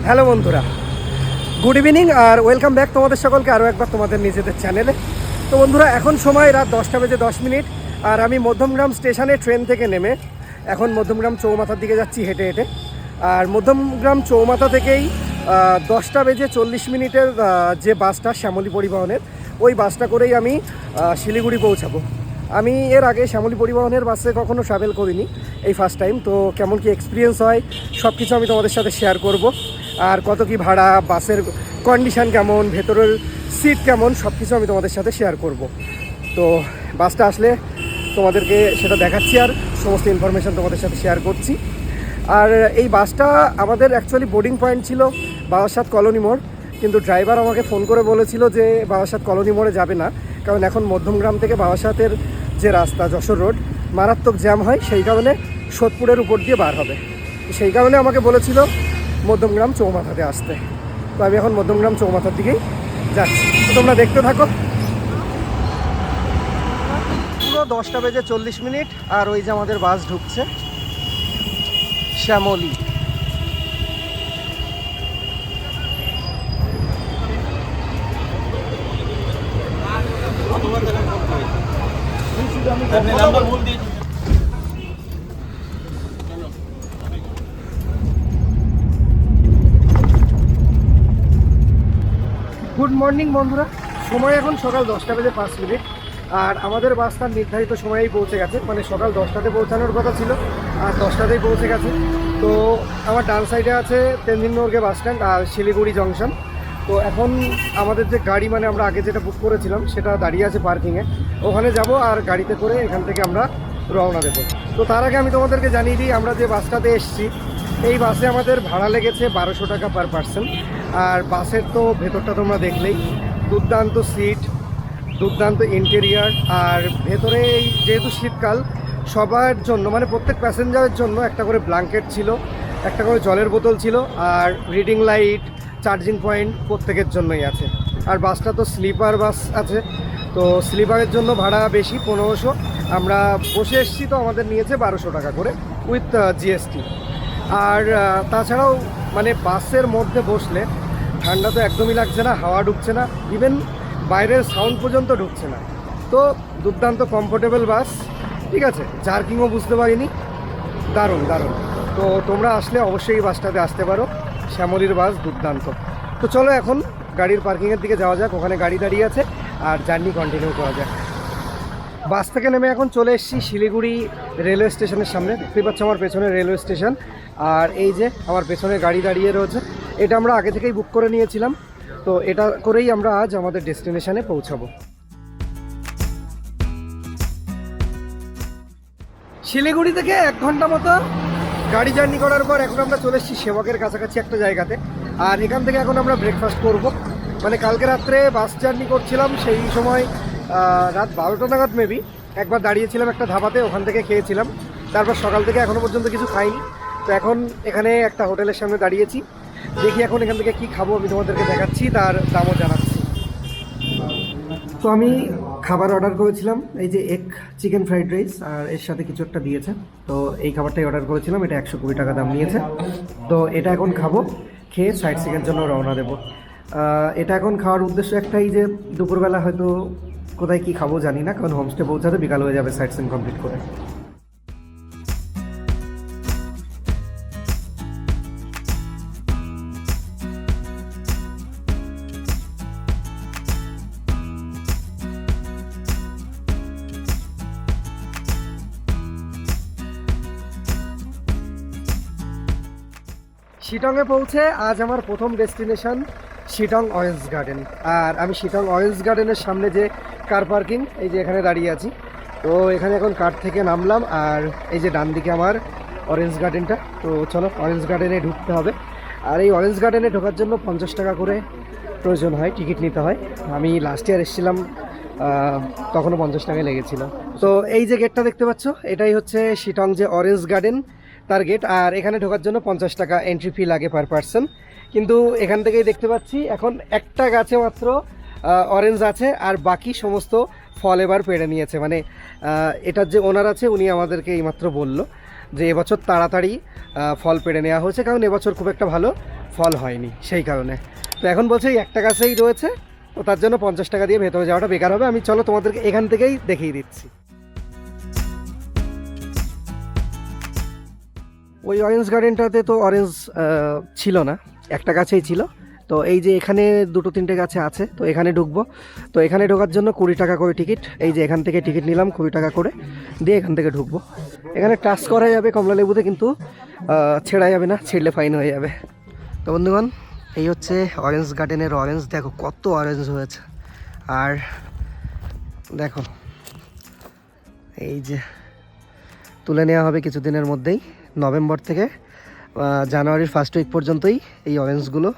Hello বন্ধুরা, good evening আর welcome back তোমাদের সকলকে আরও একবার তোমাদের নিজেদের চ্যানেলে। তো বন্ধুরা, এখন সময় রাত 10:10 আর আমি মধ্যমগ্রাম স্টেশনে ট্রেন থেকে নেমে এখন মধ্যমগ্রাম চৌমাথার দিকে যাচ্ছি হেঁটে হেঁটে। আর মধ্যমগ্রাম চৌমাথা থেকেই 10:40 যে বাসটা শ্যামলী পরিবহনের, ওই বাসটা করেই আমি শিলিগুড়ি পৌঁছাবো। আমি এর আগে শ্যামলী পরিবহনের বাসে কখনো ট্রাভেল করিনি, এই ফার্স্ট টাইম। তো কেমন কি এক্সপিরিয়েন্স হয় সব কিছু আমি তোমাদের সাথে শেয়ার করব। আর কত কি ভাড়া, বাসের কন্ডিশান কেমন, ভেতরের সিট কেমন, সব কিছু আমি তোমাদের সাথে শেয়ার করব। তো বাসটা আসলে তোমাদেরকে সেটা দেখাচ্ছি আর সমস্ত ইনফরমেশান তোমাদের সাথে শেয়ার করছি। আর এই বাসটা আমাদের অ্যাকচুয়ালি বোর্ডিং পয়েন্ট ছিল বারাসাত কলোনি মোড়, কিন্তু ড্রাইভার আমাকে ফোন করে বলেছিল যে বারাসাত কলোনি মোড়ে যাবে না, কারণ এখন মধ্যমগ্রাম থেকে বারাসাতের যে রাস্তা যশোর রোড মারাত্মক জ্যাম হয়, সেই কারণে সোদপুরের উপর দিয়ে বার হবে। সেই কারণে আমাকে বলেছিল মধ্যমগ্রাম চৌমাথাতে আসতে। তো আমি এখন মধ্যমগ্রাম চৌমাথার দিকেই যাচ্ছি, তো তোমরা দেখতে থাকো। পুরো 10:40 আর ওই যে আমাদের বাস ঢুকছে শ্যামলী। গুড মর্নিং বন্ধুরা, সময় এখন সকাল 10:05 আর আমাদের বাসটা নির্ধারিত সময়েই পৌঁছে গেছে। মানে সকাল 10টাতে পৌঁছানোর কথা ছিল আর 10টাতেই পৌঁছে গেছে। তো আমার ডান সাইডে আছে তেনজিং নর্গে বাস স্ট্যান্ড আর শিলিগুড়ি জংশন। তো এখন আমাদের যে গাড়ি, মানে আমরা আগে যেটা বুক করেছিলাম সেটা দাঁড়িয়ে আছে পার্কিংয়ে, ওখানে যাব আর গাড়িতে করে এখান থেকে আমরা রওনা দেবো। তো তার আগে আমি তোমাদেরকে জানিয়ে দিই, আমরা যে বাসটাতে এসেছি এই বাসে আমাদের ভাড়া লেগেছে 1200 টাকা পার পার্সন। আর বাসের তো ভেতরটা তোমরা দেখলেই, দুর্দান্ত সিট, দুর্দান্ত ইন্টেরিয়ার। আর ভেতরে এই যেহেতু শীতকাল, সবার জন্য মানে প্রত্যেক প্যাসেঞ্জারের জন্য একটা করে ব্ল্যাঙ্কেট ছিল, একটা করে জলের বোতল ছিল, are reading light, charging point প্রত্যেকের জন্যই আছে। আর বাসটা তো স্লিপার বাস আছে, তো স্লিপারের জন্য ভাড়া বেশি 1500। আমরা বসে এসেছি তো আমাদের নিয়েছে 1200 টাকা করে উইথ জিএসটি। আর তাছাড়াও মানে বাসের মধ্যে বসলে ঠান্ডা তো একদমই লাগছে না, হাওয়া ঢুকছে না, ইভেন বাইরের সাউন্ড পর্যন্ত ঢুকছে না। তো দুর্দান্ত কমফোর্টেবল বাস, ঠিক আছে। জার্কিংও বুঝতে পারিনি, দারুণ দারুণ। তো তোমরা আসলে অবশ্যই এই বাসটাতে আসতে পারো, শ্যামলীর বাস দুর্দান্ত। তো চলো এখন গাড়ির পার্কিংয়ের দিকে যাওয়া যাক, ওখানে গাড়ি দাঁড়িয়ে আছে আর জার্নি কন্টিনিউ করা যাক। বাস থেকে নেমে এখন চলে এসেছি শিলিগুড়ি রেলওয়ে স্টেশনের সামনে। দেখতেই পাচ্ছ আমার পেছনে রেলওয়ে স্টেশন, আর এই যে আমার পেছনে গাড়ি দাঁড়িয়ে রয়েছে, এটা আমরা আগে থেকেই বুক করে নিয়েছিলাম। তো এটা করেই আমরা আজ আমাদের ডেস্টিনেশনে পৌঁছাবো। শিলিগুড়ি থেকে 1 ঘন্টা মতো গাড়ি জার্নি করার পর এখন আমরা চলে এসেছি সেবকের কাছাকাছি একটা জায়গাতে। আর এখান থেকে এখন আমরা ব্রেকফাস্ট করব। মানে কালকে রাত্রে বাস জার্নি করছিলাম, সেই সময় রাত 12টা নাগাদ মেবি একবার দাঁড়িয়েছিলাম একটা ধাবাতে, ওখান থেকে খেয়েছিলাম। তারপর সকাল থেকে এখনও পর্যন্ত কিছু খাইনি। তো এখন এখানে একটা হোটেলের সামনে দাঁড়িয়েছি, দেখি এখন এখান থেকে কি খাবো আমি তোমাদেরকে দেখাচ্ছি, তার দামও জানাচ্ছি। তো আমি খাবার অর্ডার করেছিলাম, এই যে এগ চিকেন ফ্রাইড রাইস, আর এর সাথে কিছু একটা দিয়েছে। তো এই খাবারটাই অর্ডার করেছিলাম, এটা 120 টাকা দাম নিয়েছে। তো এটা এখন খাবো, খেয়ে সাইট সিনের জন্য রওনা দেবো। এটা এখন খাওয়ার উদ্দেশ্য একটাই, যে দুপুরবেলা হয়তো কোথায় কি খাবো জানি না, কারণ হোমস্টে পৌঁছাতে বিকাল হয়ে যাবে সাইট সিন কমপ্লিট করে। শিটংয়ে পৌঁছে আজ আমার প্রথম ডেস্টিনেশন শিটং অরেঞ্জ গার্ডেন। আর আমি শিটং অরেঞ্জ গার্ডেনের সামনে যে কার পার্কিং, এই যে এখানে দাঁড়িয়ে আছি। তো এখানে এখন কার থেকে নামলাম, আর এই যে ডান দিকে আমার অরেঞ্জ গার্ডেনটা। তো চলো অরেঞ্জ গার্ডেনে ঢুকতে হবে। আর এই অরেঞ্জ গার্ডেনে ঢোকার জন্য 50 টাকা করে প্রয়োজন হয়, টিকিট নিতে হয়। আমি লাস্ট ইয়ার এসেছিলাম, তখনও 50 টাকায় লেগেছিল। তো এই যে গেটটা দেখতে পাচ্ছ, এটাই হচ্ছে শিটং যে অরেঞ্জ গার্ডেন তার গেট। আর এখানে ঢোকার জন্য 50 টাকা এন্ট্রি ফি লাগে পার পার্সন। কিন্তু এখান থেকেই দেখতে পাচ্ছি এখন একটা গাছে মাত্র অরেঞ্জ আছে, আর বাকি সমস্ত ফল এবার পেড়ে নিয়েছে। মানে এটার যে ওনার আছে উনি আমাদেরকে এইমাত্র বলল যে এবছর তাড়াতাড়ি ফল পেড়ে নেওয়া হয়েছে, কারণ এবছর খুব একটা ভালো ফল হয়নি সেই কারণে। তো এখন বলছে এই একটা গাছেই রয়েছে, তো তার জন্য 50 টাকা দিয়ে ভেতরে যাওয়াটা বেকার হবে। আমি চলো তোমাদেরকে এখান থেকেই দেখিয়ে দিচ্ছি। ওই অরেঞ্জ গার্ডেনটাতে তো অরেঞ্জ ছিল না, একটা গাছেই ছিল। তো এই যে এখানে 2-3টে গাছে আছে, তো এখানে ঢুকবো। তো এখানে ঢোকার জন্য 20 টাকা করে টিকিট। এই যে এখান থেকে টিকিট নিলাম 20 টাকা করে দিয়ে এখান থেকে ঢুকবো। এখানে টাচ করা যাবে কমলা লেবুতে, কিন্তু ছেঁড়া যাবে না, ছিঁড়লে ফাইন হয়ে যাবে। তো বন্ধুগণ, এই হচ্ছে অরেঞ্জ গার্ডেনের অরেঞ্জ। দেখো কত অরেঞ্জ হয়েছে। আর দেখো এই যে তুলে নেওয়া হবে কিছুদিনের মধ্যেই, নভেম্বর থেকে জানুয়ারির ফার্স্ট উইক পর্যন্তই এই অরেঞ্জগুলো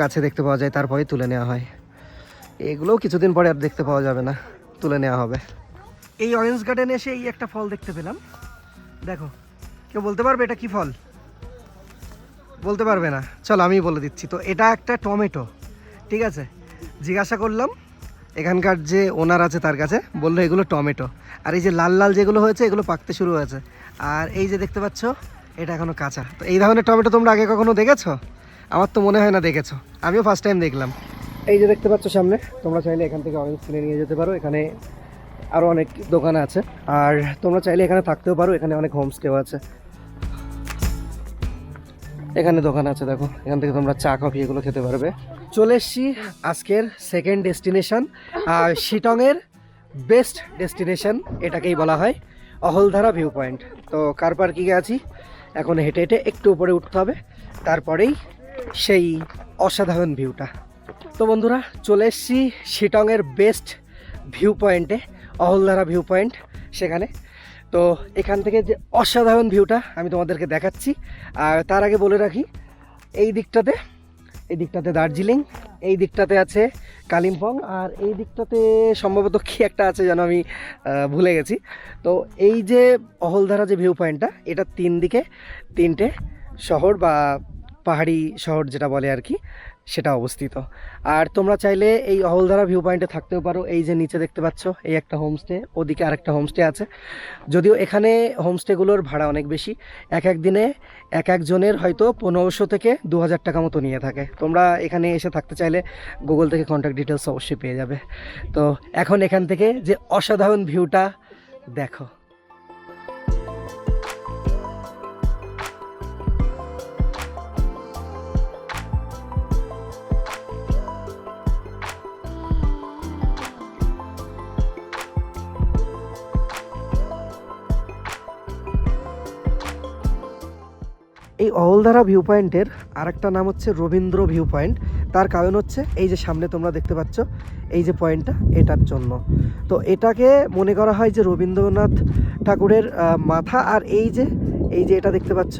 গাছে দেখতে পাওয়া যায়, তারপরে তুলে নেওয়া হয়। এগুলোও কিছুদিন পরে আর দেখতে পাওয়া যাবে না, তুলে নেওয়া হবে। এই অরেঞ্জ গার্ডেনে এসে এই একটা ফল দেখতে পেলাম। দেখো, কেউ বলতে পারবে এটা কি ফল? বলতে পারবে না, চলো আমি বলে দিচ্ছি। তো এটা একটা টমেটো, ঠিক আছে। জিজ্ঞাসা করলাম এখানকার যে ওনার আছে তার কাছে, বললো এগুলো টমেটো। আর এই যে লাল লাল যেগুলো হয়েছে এগুলো পাকতে শুরু হয়েছে। আর এই যে দেখতে পাচ্ছ এটা এখনো কাঁচা। তো এই ধরনের টমেটো তোমরা আগে কখনো দেখেছো? আমার তো মনে হয় না দেখেছো, আমিও ফার্স্ট টাইম দেখলাম। এই যে দেখতে পাচ্ছ সামনে, তোমরা চাইলে এখান থেকে অরেঞ্জ কিনে নিয়ে যেতে পারো। এখানে আরও অনেক দোকান আছে, আর তোমরা চাইলে এখানে থাকতেও পারো। এখানে অনেক হোমস্টেও আছে, এখানে দোকান আছে দেখো, এখান থেকে তোমরা চা কফি এগুলো খেতে পারবে। চলে এসছি আজকের সেকেন্ড ডেস্টিনেশন, আর শিটংয়ের বেস্ট ডেস্টিনেশন এটাকেই বলা হয় অহলধারা ভিউ পয়েন্ট। তো কার পার্কিংয়ে আছি, এখন হেঁটে হেঁটে একটু উপরে উঠতে হবে, তারপরেই সেই অসাধারণ ভিউটা। তো বন্ধুরা, চলে এসছি শিটংয়ের বেস্ট ভিউ পয়েন্টে, অহলধারা ভিউ পয়েন্ট সেখানে। তো এখান থেকে যে অসাধারণ ভিউটা আমি তোমাদেরকে দেখাচ্ছি। আর তার আগে বলে রাখি, এই দিকটাতে দার্জিলিং, এই দিকটাতে আছে কালিম্পং, আর এই দিকটাতে সম্ভবত কি একটা আছে যেন আমি ভুলে গেছি। তো এই যে অহলধারা যে ভিউ পয়েন্টটা, এটা 3 দিকে 3টে শহর বা পাহাড়ি শহর যেটা বলে আর কি, সেটা অবস্থিত। আর তোমরা চাইলে এই অহলধারা ভিউ পয়েন্টে থাকতেও পারো। এই যে নিচে দেখতে পাচ্ছ এই একটা হোমস্টে, ওদিকে আরেকটা হোমস্টে আছে। যদিও এখানে হোমস্টেগুলোর ভাড়া অনেক বেশি, এক এক দিনে এক একজনের হয়তো 1500 থেকে 2000 টাকা মতো নিয়ে থাকে। তোমরা এখানে এসে থাকতে চাইলে গুগল থেকে কন্ট্যাক্ট ডিটেলস অবশ্যই পেয়ে যাবে। তো এখন এখান থেকে যে অসাধারণ ভিউটা দেখো। এই অহলধারা ভিউ পয়েন্টের আরেকটা নাম হচ্ছে রবীন্দ্র ভিউ পয়েন্ট। তার কারণ হচ্ছে এই যে সামনে তোমরা দেখতে পাচ্ছ এই যে পয়েন্টটা, এটার জন্য। তো এটাকে মনে করা হয় যে রবীন্দ্রনাথ ঠাকুরের মাথা, আর এই যে এটা দেখতে পাচ্ছ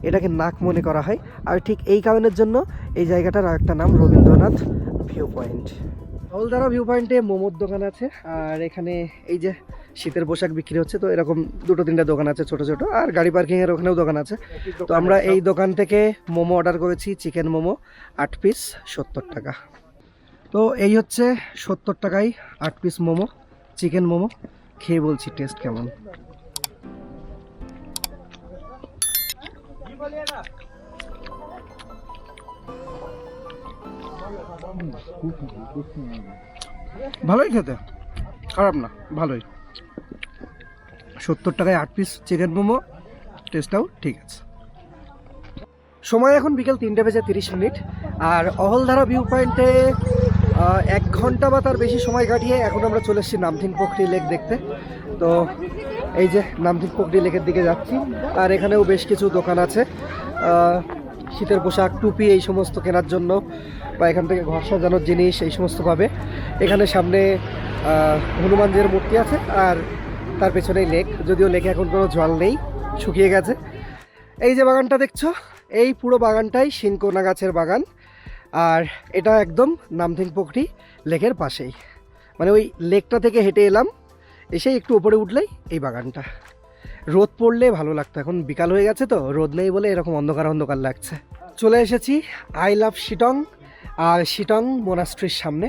এটাকে নাক মনে করা হয়। আর ঠিক এই কারণের জন্য এই জায়গাটার আরেকটা নাম Rabindranath view point. Ahaldhara view পয়েন্টে মোমোর দোকান আছে, আর এখানে এই যে শীতের পোশাক বিক্রি হচ্ছে। তো এরকম 2-3টা দোকান আছে ছোট ছোট, আর গাড়ি পার্কিংয়ের ওখানেও দোকান আছে। তো আমরা এই দোকান থেকে মোমো অর্ডার করেছি, চিকেন মোমো 8 পিস 70 টাকা। তো এই হচ্ছে 70 টাকায় 8 পিস মোমো, চিকেন মোমো। খেয়ে বলছি টেস্ট কেমন। ভালোই খেতে, খারাপ না, ভালোই। 70 টাকায় 8 পিস চিকেন মোমো, টেস্টটাও ঠিক আছে। সময় এখন বিকেল 3:30। আর অহলধারা ভিউ পয়েন্টে 1 ঘন্টা বা তার বেশি সময় কাটিয়ে এখন আমরা চলে এসেছি নামথিং পোখরি লেক দেখতে। তো এই যে নামথিং পোখরি লেকের দিকে যাচ্ছি, আর এখানেও বেশ কিছু দোকান আছে শীতের পোশাক, টুপি এই সমস্ত কেনার জন্য, বা এখান থেকে ঘর সাজানোর জিনিস এই সমস্ত পাবে। এখানে সামনে হনুমানজির মূর্তি আছে, আর তার পেছনেই লেক। যদিও লেকে এখন কোনো জল নেই, শুকিয়ে গেছে। এই যে বাগানটা দেখছো, এই পুরো বাগানটাই শিনকোনা গাছের বাগান। আর এটা একদম নামথিং পোখরি লেকের পাশেই, মানে ওই লেকটা থেকে হেঁটে এলাম, এসে একটু উপরে উঠলেই এই বাগানটা। রোদ পড়লে ভালো লাগতো, এখন বিকাল হয়ে গেছে তো রোদ নেই বলে এরকম অন্ধকার অন্ধকার লাগছে। চলে এসেছি আই লাভ শিটং আর শিটং মোনাস্ট্রির সামনে।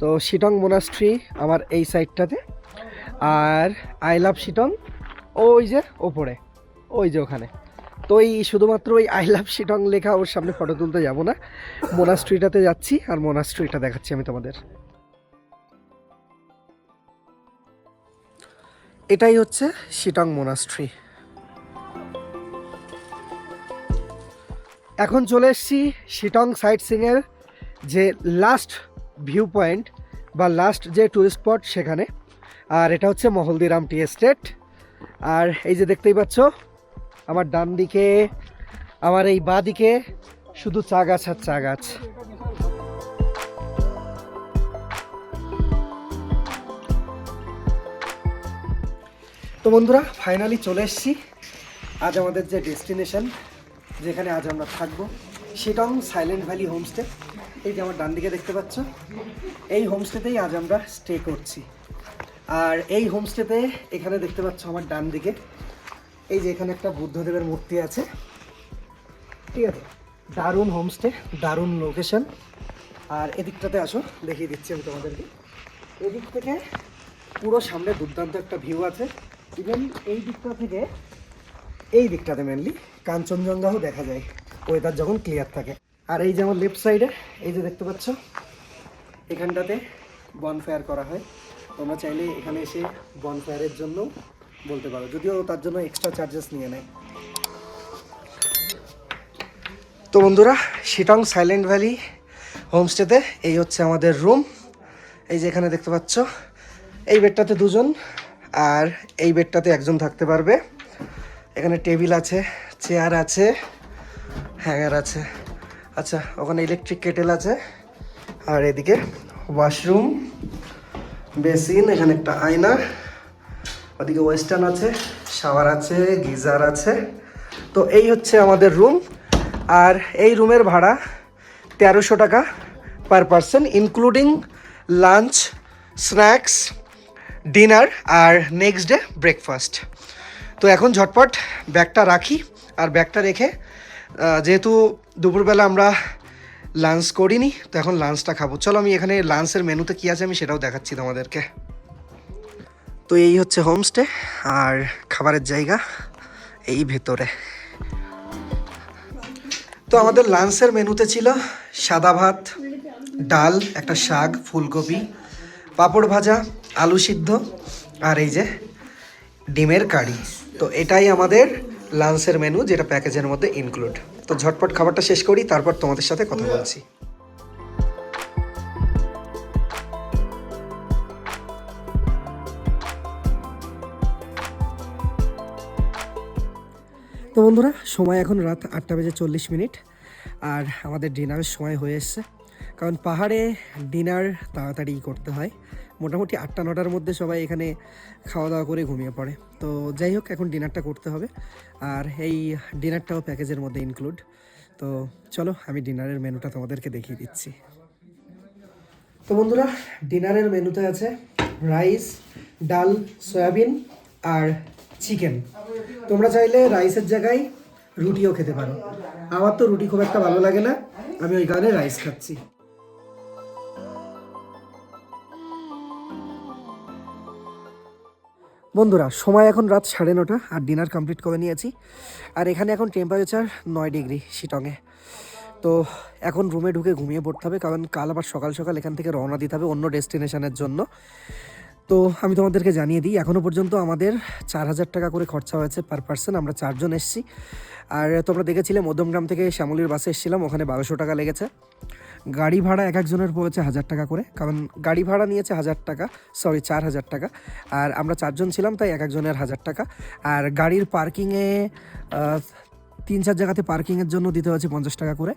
তো শিটং মোনাস্ট্রি আমার এই সাইডটাতে, আর আই লাভ শিটং ওই যে ওপরে, ওই যে ওখানে। তো এই শুধুমাত্র ওই আই লাভ শিটং লেখা ওর সামনে ফটো তুলতে যাব না, মোনাস্ট্রিটাতে যাচ্ছি আর মোনাস্ট্রিটা দেখাচ্ছি আমি তোমাদের। এটাই হচ্ছে শিটং মোনাস্ট্রি। এখন চলে এসেছি শিটং সাইট সিংয়ের যে লাস্ট ভিউ পয়েন্ট বা লাস্ট যে টুরিস্ট স্পট সেখানে, আর এটা হচ্ছে মহলদিরাম টি এস্টেট। আর এই যে দেখতেই পাচ্ছ আমার ডান দিকে, আমার এই বাঁ দিকে শুধু চা গাছ আর চা গাছ। তো বন্ধুরা ফাইনালি চলে এসেছি আজ আমাদের যে ডেস্টিনেশন, যেখানে আজ আমরা থাকবো, শিটং সাইলেন্ট ভ্যালি হোমস্টে। এই যে আমার ডান দিকে দেখতে পাচ্ছ, এই হোমস্টেতেই আজ আমরা স্টে করছি। আর এই হোমস্টেতে এখানে দেখতে পাচ্ছ আমার ডান দিকে, এই যে এখানে একটা বুদ্ধদেবের মূর্তি আছে, ঠিক আছে। দারুণ হোমস্টে, দারুণ লোকেশন। আর এদিকটাতে আসো, দেখিয়ে দিচ্ছি আমি তোমাদেরকে। এদিক থেকে পুরো সামনে দুর্দান্ত একটা ভিউ আছে। ইভেন এই দিকটা থেকে এই দিকটাতে মেনলি কাঞ্চনজঙ্ঘাও দেখা যায় ওয়েদার যখন ক্লিয়ার থাকে। আর এই যে আমার লেফট সাইডে এই যে দেখতে পাচ্ছ, এখানটাতে বনফায়ার করা হয়। তোমরা চাইলে এখানে এসে বনফায়ারের জন্য বলতে পারো, যদিও তার জন্য এক্সট্রা চার্জেস নিয়ে নেয়। তো বন্ধুরা শিটং সাইলেন্ট ভ্যালি হোমস্টেতে এই হচ্ছে আমাদের রুম। এই যে এখানে দেখতে পাচ্ছ, এই বেডটাতে দুজন আর এই বেডটাতে একজন থাকতে পারবে। এখানে টেবিল আছে, চেয়ার আছে, হ্যাঙ্গার আছে। আচ্ছা, ওখানে ইলেকট্রিক কেটেল আছে। আর এদিকে ওয়াশরুম, বেসিন, এখানে একটা আয়না, ওদিকে ওয়েস্টার্ন আছে, শাওয়ার আছে, গিজার আছে। তো এই হচ্ছে আমাদের রুম। আর এই রুমের ভাড়া 1300 টাকা per person, including lunch, snacks, dinner আর নেক্সট ডে ব্রেকফাস্ট। তো এখন ঝটপট ব্যাগটা রাখি, আর ব্যাগটা রেখে যেহেতু দুপুরবেলা আমরা লাঞ্চ করিনি, তো এখন লাঞ্চটা খাবো। চলো আমি এখানে লাঞ্চের মেনুতে কী আছে আমি সেটাও দেখাচ্ছি তোমাদেরকে। তো এই হচ্ছে হোমস্টে আর খাবারের জায়গা এই ভেতরে। তো আমাদের লাঞ্চের মেনুতে ছিল সাদা ভাত, ডাল, একটা শাক, ফুলকপি, পাঁপড় ভাজা, আলু সিদ্ধ আর এই যে ডিমের কারি। তো এটাই আমাদের লাঞ্চের মেনু, যেটা প্যাকেজের মধ্যে ইনক্লুড। তো ঝটপট খাবারটা শেষ করি, তারপর তোমাদের সাথে কথা বলছি। তো বন্ধুরা সময় এখন রাত 8:40 আর আমাদের ডিনারের সময় হয়ে এসছে। কারণ পাহাড়ে ডিনার তাড়াতাড়ি করতে হয়, মোটামুটি 8টা-9টার মধ্যে সবাই এখানে খাওয়া দাওয়া করে ঘুমিয়ে পড়ে। তো যাই হোক, এখন ডিনারটা করতে হবে, আর এই ডিনারটাও প্যাকেজের মধ্যে ইনক্লুড। তো চলো আমি ডিনারের মেনুটা তোমাদেরকে দেখিয়ে দিচ্ছি। তো বন্ধুরা ডিনারের মেনুতে আছে রাইস, ডাল, সয়াবিন আর চিকেন। তোমরা চাইলে রাইসের জায়গায় রুটিও খেতে পারো। আমার তো রুটি খুব একটা ভালো লাগে না, আমি ওই কারণে রাইস খাচ্ছি। বন্ধুরা সময় এখন রাত 9:30 আর ডিনার কমপ্লিট করে নিয়েছি। আর এখানে এখন টেম্পারেচার 9 ডিগ্রি শিটংয়ে। তো এখন রুমে ঢুকে ঘুমিয়ে পড়তে হবে, কারণ কাল আবার সকাল সকাল এখান থেকে রওনা দিতে হবে অন্য ডেস্টিনেশনের জন্য। তো আমি তোমাদেরকে জানিয়ে দিই, এখনও পর্যন্ত আমাদের 4000 টাকা করে খরচা হয়েছে পার পার্সন। আমরা 4 জন এসেছি। আর তোমরা দেখেছিলে মধ্যমগ্রাম থেকে শ্যামলির বাসে এসেছিলাম, ওখানে 1200 টাকা লেগেছে। গাড়ি ভাড়া এক একজনের পড়েছে 1000 টাকা করে, কারণ গাড়ি ভাড়া নিয়েছে 1000 টাকা, 4000 টাকা। আর আমরা 4 জন ছিলাম, তাই এক একজনের 1000 টাকা। আর গাড়ির পার্কিংয়ে 3-4 জায়গাতে পার্কিংয়ের জন্য দিতে হয়েছে 50 টাকা করে।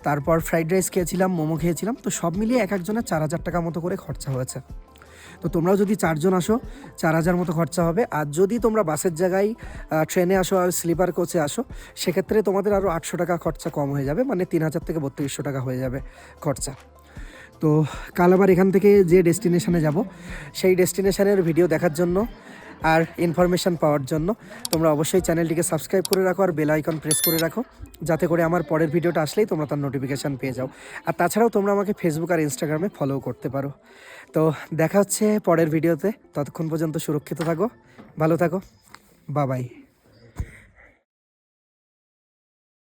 তারপর ফ্রাইড রাইস খেয়েছিলাম, মোমো খেয়েছিলাম। তো সব মিলিয়ে এক একজনের 4000 টাকা মতো করে খরচা হয়েছে। তো তোমরাও যদি 4 জন আসো 4000 মতো খরচা হবে। আর যদি তোমরা বাসের জায়গায় ট্রেনে আসো আর স্লিপার কোচে আসো, সেক্ষেত্রে তোমাদের আরও 800 টাকা খরচা কম হয়ে যাবে, মানে 3000 থেকে 3200 টাকা হয়ে যাবে খরচা। তো কাল আবার এখান থেকে যে ডেস্টিনেশনে যাব, সেই ডেস্টিনেশনের ভিডিও দেখার জন্য আর ইনফরমেশান পাওয়ার জন্য তোমরা অবশ্যই চ্যানেলটিকে সাবস্ক্রাইব করে রাখো আর বেল আইকন প্রেস করে রাখো, যাতে করে আমার পরের ভিডিওটা আসলেই তোমরা তার নোটিফিকেশান পেয়ে যাও। আর তাছাড়াও তোমরা আমাকে ফেসবুক আর ইনস্টাগ্রামে ফলো করতে পারো। তো দেখা হচ্ছে পরের ভিডিওতে, ততক্ষণ পর্যন্ত সুরক্ষিত থাকো, ভালো থাকো, বাই বাই।